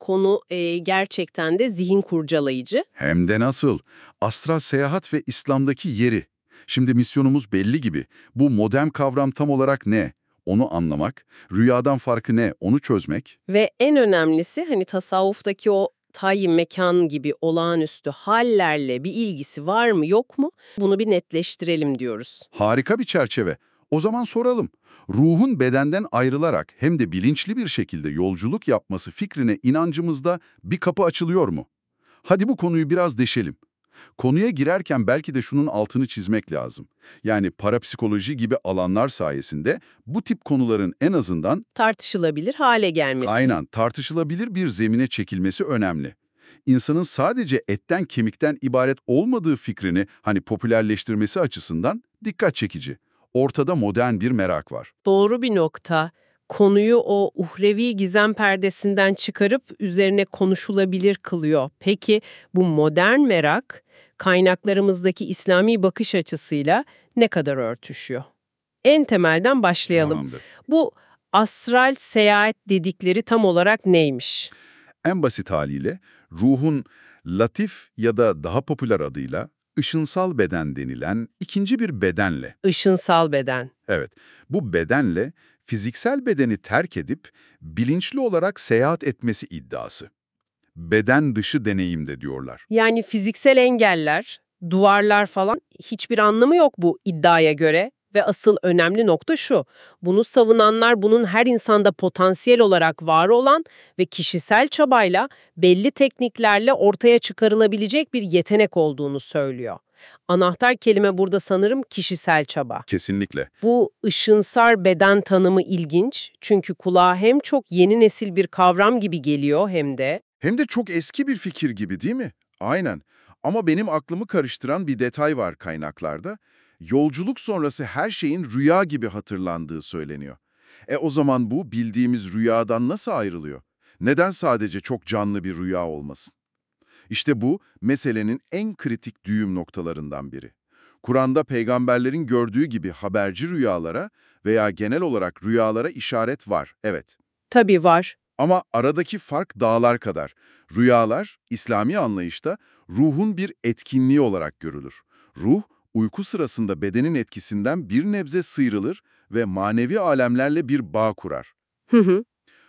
konu gerçekten de zihin kurcalayıcı. Hem de nasıl? Astral seyahat ve İslam'daki yeri. Şimdi misyonumuz belli gibi. Bu modern kavram tam olarak ne? Onu anlamak, rüyadan farkı ne? Onu çözmek. Ve en önemlisi hani tasavvuftaki o tayyi mekan gibi olağanüstü hallerle bir ilgisi var mı yok mu? Bunu bir netleştirelim diyoruz. Harika bir çerçeve. O zaman soralım. Ruhun bedenden ayrılarak hem de bilinçli bir şekilde yolculuk yapması fikrine inancımızda bir kapı açılıyor mu? Hadi bu konuyu biraz deşelim. Konuya girerken belki de şunun altını çizmek lazım. Yani parapsikoloji gibi alanlar sayesinde bu tip konuların en azından Tartışılabilir hale gelmesi. aynen tartışılabilir bir zemine çekilmesi önemli. İnsanın sadece etten kemikten ibaret olmadığı fikrini popülerleştirmesi açısından dikkat çekici. Ortada modern bir merak var. Doğru bir nokta. Konuyu o uhrevi gizem perdesinden çıkarıp üzerine konuşulabilir kılıyor. Peki bu modern merak kaynaklarımızdaki İslami bakış açısıyla ne kadar örtüşüyor? En temelden başlayalım. Tamamdır. Bu astral seyahat dedikleri tam olarak neymiş? En basit haliyle ruhun latif ya da daha popüler adıyla ışınsal beden denilen ikinci bir bedenle, Işınsal beden. evet, bu bedenle fiziksel bedeni terk edip bilinçli olarak seyahat etmesi iddiası. Beden dışı deneyim de diyorlar. Yani fiziksel engeller, duvarlar falan hiçbir anlamı yok bu iddiaya göre. Ve asıl önemli nokta şu, bunu savunanlar bunun her insanda potansiyel olarak var olan ve kişisel çabayla belli tekniklerle ortaya çıkarılabilecek bir yetenek olduğunu söylüyor. Anahtar kelime burada sanırım kişisel çaba. Kesinlikle. Bu ışınsar beden tanımı ilginç çünkü kulağa hem çok yeni nesil bir kavram gibi geliyor hem de... Hem de çok eski bir fikir gibi değil mi? Aynen. Ama benim aklımı karıştıran bir detay var kaynaklarda. Yolculuk sonrası her şeyin rüya gibi hatırlandığı söyleniyor. O zaman bu bildiğimiz rüyadan nasıl ayrılıyor? Neden sadece çok canlı bir rüya olmasın? İşte bu meselenin en kritik düğüm noktalarından biri. Kur'an'da peygamberlerin gördüğü gibi haberci rüyalara veya genel olarak rüyalara işaret var, evet. Tabii var. Ama aradaki fark dağlar kadar. Rüyalar, İslami anlayışta ruhun bir etkinliği olarak görülür. Ruh, uyku sırasında bedenin etkisinden bir nebze sıyrılır ve manevi alemlerle bir bağ kurar. Hı hı.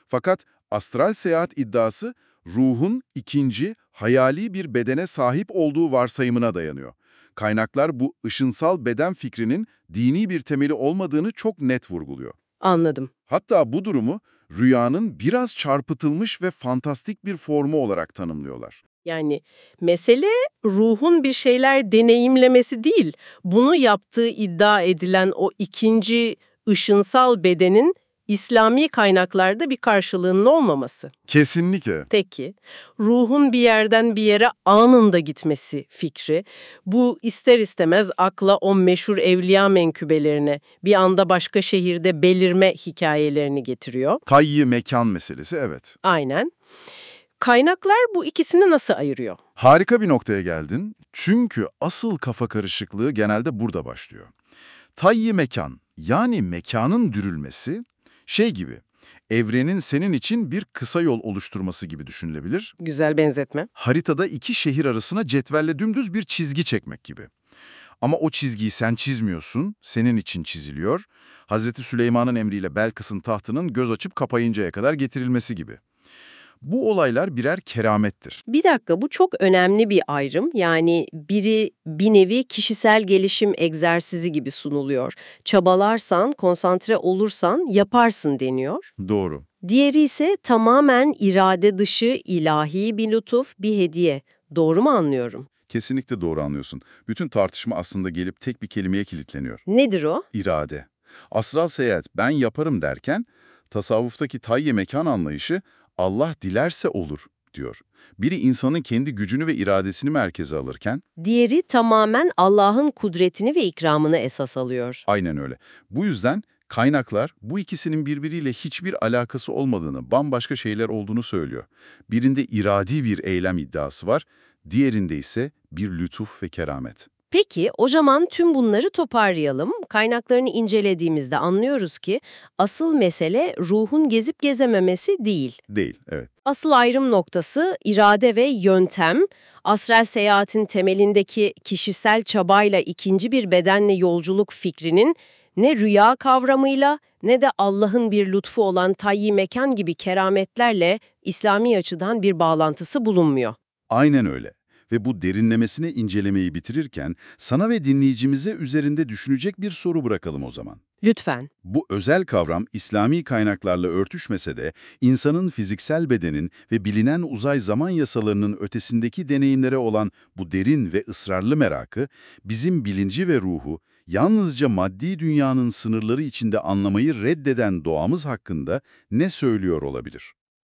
Fakat astral seyahat iddiası, ruhun ikinci, hayali bir bedene sahip olduğu varsayımına dayanıyor. Kaynaklar bu ışınsal beden fikrinin dini bir temeli olmadığını çok net vurguluyor. Anladım. Hatta bu durumu rüyanın biraz çarpıtılmış ve fantastik bir formu olarak tanımlıyorlar. Yani mesele ruhun bir şeyler deneyimlemesi değil, bunu yaptığı iddia edilen o ikinci ışınsal bedenin İslami kaynaklarda bir karşılığının olmaması. Kesinlikle. Peki, ruhun bir yerden bir yere anında gitmesi fikri, bu ister istemez akla o meşhur evliya menkıbelerine, bir anda başka şehirde belirme hikayelerini getiriyor. Tayyi mekan meselesi, evet. Aynen. Kaynaklar bu ikisini nasıl ayırıyor? Harika bir noktaya geldin. Çünkü asıl kafa karışıklığı genelde burada başlıyor. Tayyi mekan, yani mekanın dürülmesi, şey gibi, evrenin senin için bir kısa yol oluşturması gibi düşünülebilir. Güzel benzetme. Haritada iki şehir arasına cetvelle dümdüz bir çizgi çekmek gibi. Ama o çizgiyi sen çizmiyorsun, senin için çiziliyor. Hazreti Süleyman'ın emriyle Belkıs'ın tahtının göz açıp kapayıncaya kadar getirilmesi gibi. Bu olaylar birer keramettir. Bir dakika, bu çok önemli bir ayrım. Yani biri bir nevi kişisel gelişim egzersizi gibi sunuluyor. Çabalarsan, konsantre olursan yaparsın deniyor. Doğru. Diğeri ise tamamen irade dışı ilahi bir lütuf, bir hediye. Doğru mu anlıyorum? Kesinlikle doğru anlıyorsun. Bütün tartışma aslında gelip tek bir kelimeye kilitleniyor. Nedir o? İrade. Astral seyahat ben yaparım derken tasavvuftaki tayyi mekan anlayışı Allah dilerse olur diyor. Biri insanın kendi gücünü ve iradesini merkeze alırken Diğeri tamamen Allah'ın kudretini ve ikramını esas alıyor. aynen öyle. Bu yüzden kaynaklar bu ikisinin birbiriyle hiçbir alakası olmadığını, bambaşka şeyler olduğunu söylüyor. Birinde iradi bir eylem iddiası var, diğerinde ise bir lütuf ve keramet. Peki, o zaman tüm bunları toparlayalım. Kaynaklarını incelediğimizde anlıyoruz ki asıl mesele ruhun gezip gezememesi değil. Değil, evet. Asıl ayrım noktası irade ve yöntem. Astral seyahatin temelindeki kişisel çabayla ikinci bir bedenle yolculuk fikrinin ne rüya kavramıyla ne de Allah'ın bir lütfu olan tayyi mekan gibi kerametlerle İslami açıdan bir bağlantısı bulunmuyor. Aynen öyle. Ve bu derinlemesine incelemeyi bitirirken sana ve dinleyicimize üzerinde düşünecek bir soru bırakalım o zaman. Lütfen. Bu özel kavram İslami kaynaklarla örtüşmese de insanın fiziksel bedenin ve bilinen uzay zaman yasalarının ötesindeki deneyimlere olan bu derin ve ısrarlı merakı bizim bilinci ve ruhu yalnızca maddi dünyanın sınırları içinde anlamayı reddeden doğamız hakkında ne söylüyor olabilir?